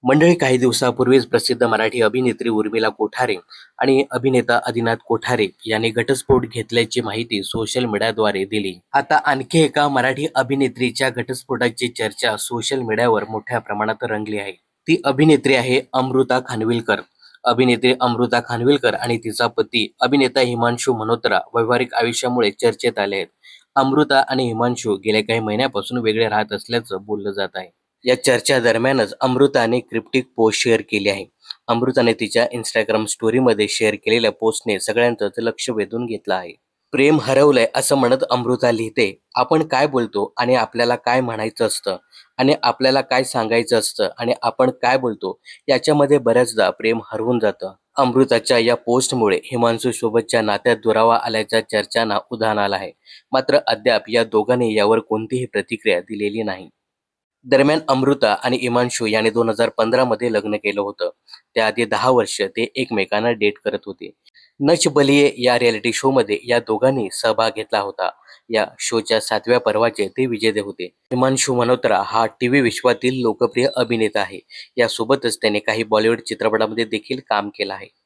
मंडळी, काही दिवसापूर्वीच प्रसिद्ध मराठी अभिनेत्री उर्मिला कोठारे आणि अभिनेता आदिनाथ कोठारे यांनी घटस्फोट घेतल्याची माहिती सोशल मीडियाद्वारे दिली. आता आणखी एका मराठी अभिनेत्रीच्या घटस्फोटाची चर्चा सोशल मीडियावर मोठ्या प्रमाणात रंगली आहे. ती अभिनेत्री आहे अमृता खानविलकर. अभिनेत्री अमृता खानविलकर आणि तिचा पती अभिनेता हिमांशू मल्होत्रा वैवाहिक आयुष्यामुळे चर्चेत आले आहेत. अमृता आणि हिमांशू गेल्या काही महिन्यापासून वेगळे राहत असल्याचं बोललं जात आहे. या चर्चा दरम्यानच अमृताने क्रिप्टिक पोस्ट शेअर केली आहे. अमृताने तिच्या इंस्टाग्राम स्टोरीमध्ये शेअर केलेल्या पोस्टने सगळ्यांचंच लक्ष वेधून घेतलं आहे. प्रेम हरवलंय असं म्हणत अमृता लिहिते, आपण काय बोलतो आणि आपल्याला काय म्हणायचं असतं आणि आपल्याला काय सांगायचं असतं आणि आपण काय बोलतो याच्यामध्ये बऱ्याचदा प्रेम हरवून जातं. अमृताच्या या पोस्टमुळे हिमांशू सोबतच्या नात्यात दुरावा आल्याच्या चर्चांना उधाण आलं आहे. मात्र अद्याप या दोघांनी यावर कोणतीही प्रतिक्रिया दिलेली नाही. दरम्यान अमृता आणि हिमांशू यांनी 2015 मध्ये लग्न केलं होतं. त्याआधी 10 वर्ष ते एकमेकांना डेट करत होते. नच बलिये या रियालिटी शोमध्ये या दोघांनी सहभाग घेतला होता. या शोच्या 7व्या पर्वाचे ते विजेते होते. हिमांशू मल्होत्रा हा टीव्ही विश्वातील लोकप्रिय अभिनेता आहे. यासोबतच त्याने काही बॉलिवूड चित्रपटामध्ये देखील काम केलं आहे.